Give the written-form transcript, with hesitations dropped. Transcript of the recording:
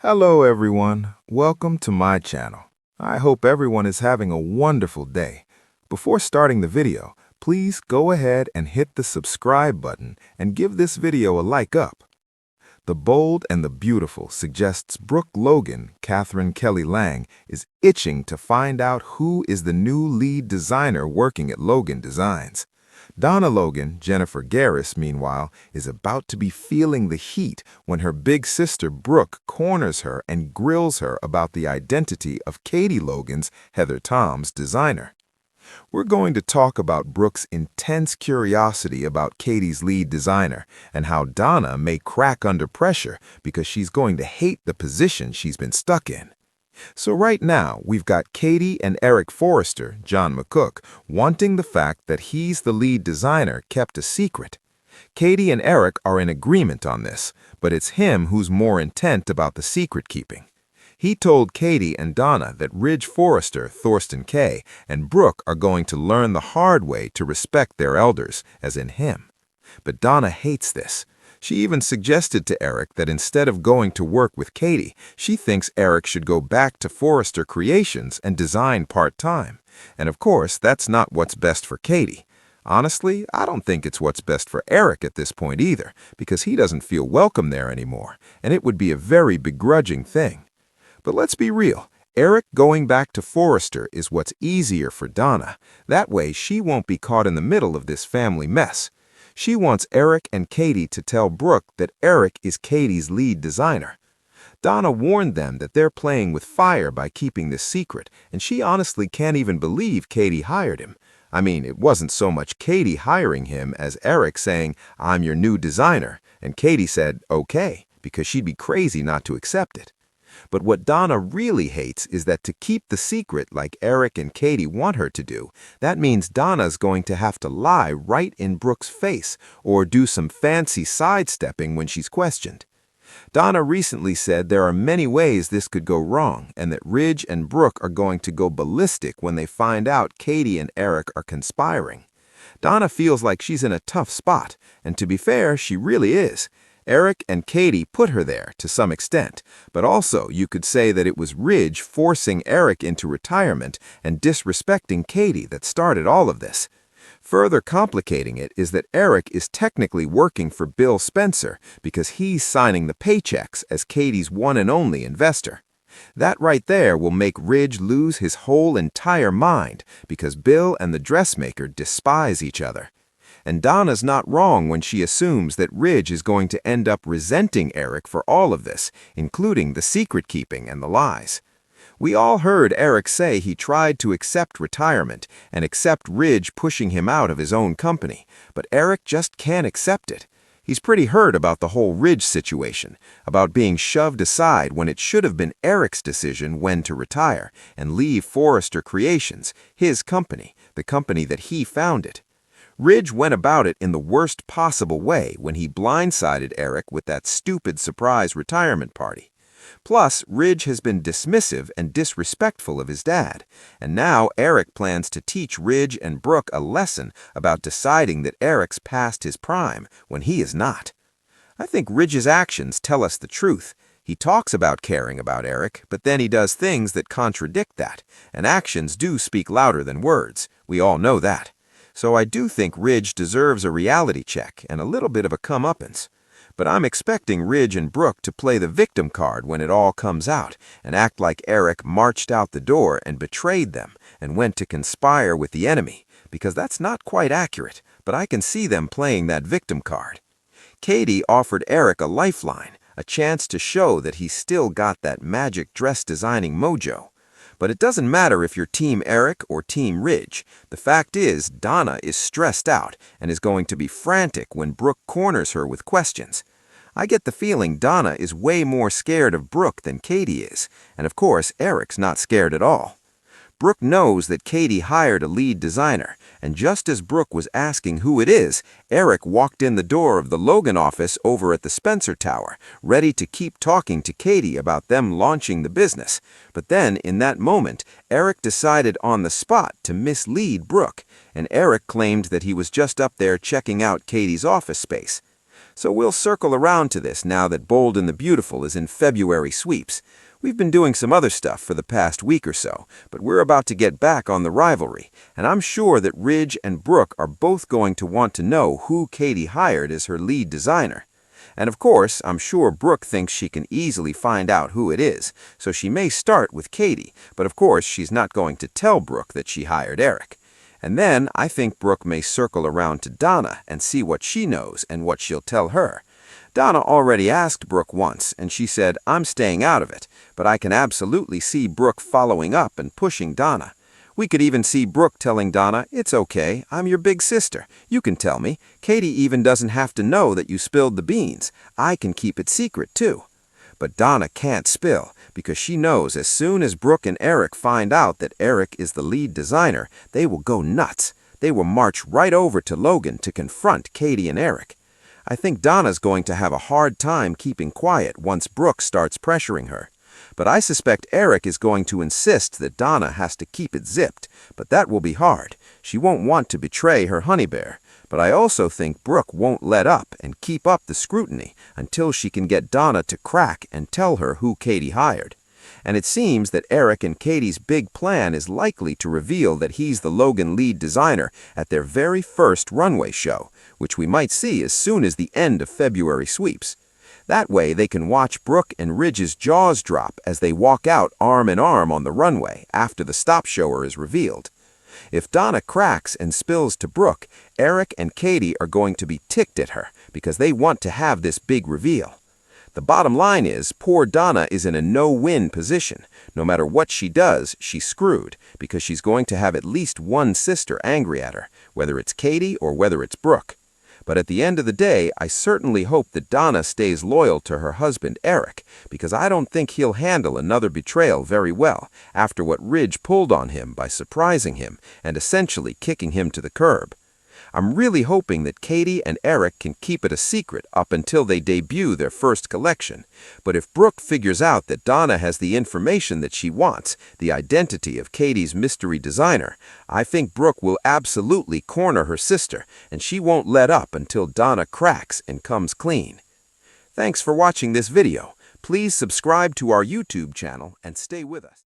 Hello everyone, welcome to my channel. I hope everyone is having a wonderful day. Before starting the video, please go ahead and hit the subscribe button and give this video a like up. The Bold and the Beautiful suggests Brooke Logan, Catherine Kelly Lang, is itching to find out who is the new lead designer working at Logan Designs. Donna Logan, Jennifer Garris, meanwhile, is about to be feeling the heat when her big sister Brooke corners her and grills her about the identity of Katie Logan's, Heather Tom's, designer. We're going to talk about Brooke's intense curiosity about Katie's lead designer and how Donna may crack under pressure because she's going to hate the position she's been stuck in. So right now, we've got Katie and Eric Forrester, John McCook, wanting the fact that he's the lead designer kept a secret. Katie and Eric are in agreement on this, but it's him who's more intent about the secret keeping. He told Katie and Donna that Ridge Forrester, Thorsten Kaye, and Brooke are going to learn the hard way to respect their elders, as in him. But Donna hates this. She even suggested to Eric that instead of going to work with Katie, she thinks Eric should go back to Forrester Creations and design part-time. And of course, that's not what's best for Katie. Honestly, I don't think it's what's best for Eric at this point either, because he doesn't feel welcome there anymore, and it would be a very begrudging thing. But let's be real. Eric going back to Forrester is what's easier for Donna. That way, she won't be caught in the middle of this family mess. She wants Eric and Katie to tell Brooke that Eric is Katie's lead designer. Donna warned them that they're playing with fire by keeping this secret, and she honestly can't even believe Katie hired him. I mean, it wasn't so much Katie hiring him as Eric saying, "I'm your new designer," and Katie said, "Okay," because she'd be crazy not to accept it. But what Donna really hates is that to keep the secret like Eric and Katie want her to do, that means Donna's going to have to lie right in Brooke's face or do some fancy sidestepping when she's questioned. Donna recently said there are many ways this could go wrong and that Ridge and Brooke are going to go ballistic when they find out Katie and Eric are conspiring. Donna feels like she's in a tough spot, and to be fair, she really is. Eric and Katie put her there to some extent, but also you could say that it was Ridge forcing Eric into retirement and disrespecting Katie that started all of this. Further complicating it is that Eric is technically working for Bill Spencer because he's signing the paychecks as Katie's one and only investor. That right there will make Ridge lose his whole entire mind because Bill and the dressmaker despise each other. And Donna's not wrong when she assumes that Ridge is going to end up resenting Eric for all of this, including the secret-keeping and the lies. We all heard Eric say he tried to accept retirement and accept Ridge pushing him out of his own company, but Eric just can't accept it. He's pretty hurt about the whole Ridge situation, about being shoved aside when it should have been Eric's decision when to retire and leave Forrester Creations, his company, the company that he founded. Ridge went about it in the worst possible way when he blindsided Eric with that stupid surprise retirement party. Plus, Ridge has been dismissive and disrespectful of his dad, and now Eric plans to teach Ridge and Brooke a lesson about deciding that Eric's past his prime when he is not. I think Ridge's actions tell us the truth. He talks about caring about Eric, but then he does things that contradict that, and actions do speak louder than words. We all know that. So I do think Ridge deserves a reality check and a little bit of a comeuppance. But I'm expecting Ridge and Brooke to play the victim card when it all comes out and act like Eric marched out the door and betrayed them and went to conspire with the enemy, because that's not quite accurate, but I can see them playing that victim card. Katie offered Eric a lifeline, a chance to show that he's still got that magic dress designing mojo. But it doesn't matter if you're Team Eric or Team Ridge. The fact is, Donna is stressed out and is going to be frantic when Brooke corners her with questions. I get the feeling Donna is way more scared of Brooke than Katie is, and of course, Eric's not scared at all. Brooke knows that Katie hired a lead designer, and just as Brooke was asking who it is, Eric walked in the door of the Logan office over at the Spencer Tower, ready to keep talking to Katie about them launching the business. But then, in that moment, Eric decided on the spot to mislead Brooke, and Eric claimed that he was just up there checking out Katie's office space. So we'll circle around to this now that Bold and the Beautiful is in February sweeps. We've been doing some other stuff for the past week or so, but we're about to get back on the rivalry, and I'm sure that Ridge and Brooke are both going to want to know who Katie hired as her lead designer. And of course, I'm sure Brooke thinks she can easily find out who it is, so she may start with Katie, but of course she's not going to tell Brooke that she hired Eric. And then I think Brooke may circle around to Donna and see what she knows and what she'll tell her. Donna already asked Brooke once, and she said, "I'm staying out of it," but I can absolutely see Brooke following up and pushing Donna. We could even see Brooke telling Donna, "It's okay, I'm your big sister. You can tell me. Katie even doesn't have to know that you spilled the beans. I can keep it secret, too." But Donna can't spill, because she knows as soon as Brooke and Eric find out that Eric is the lead designer, they will go nuts. They will march right over to Logan to confront Katie and Eric. I think Donna's going to have a hard time keeping quiet once Brooke starts pressuring her. But I suspect Eric is going to insist that Donna has to keep it zipped, but that will be hard. She won't want to betray her honey bear. But I also think Brooke won't let up and keep up the scrutiny until she can get Donna to crack and tell her who Katie hired. And it seems that Eric and Katie's big plan is likely to reveal that he's the Logan lead designer at their very first runway show, which we might see as soon as the end of February sweeps. That way they can watch Brooke and Ridge's jaws drop as they walk out arm in arm on the runway after the stop shower is revealed. If Donna cracks and spills to Brooke, Eric and Katie are going to be ticked at her because they want to have this big reveal. The bottom line is, poor Donna is in a no-win position. No matter what she does, she's screwed, because she's going to have at least one sister angry at her, whether it's Katie or whether it's Brooke. But at the end of the day, I certainly hope that Donna stays loyal to her husband, Eric, because I don't think he'll handle another betrayal very well after what Ridge pulled on him by surprising him and essentially kicking him to the curb. I'm really hoping that Katie and Eric can keep it a secret up until they debut their first collection. But if Brooke figures out that Donna has the information that she wants, the identity of Katie's mystery designer, I think Brooke will absolutely corner her sister, and she won't let up until Donna cracks and comes clean. Thanks for watching this video. Please subscribe to our YouTube channel and stay with us.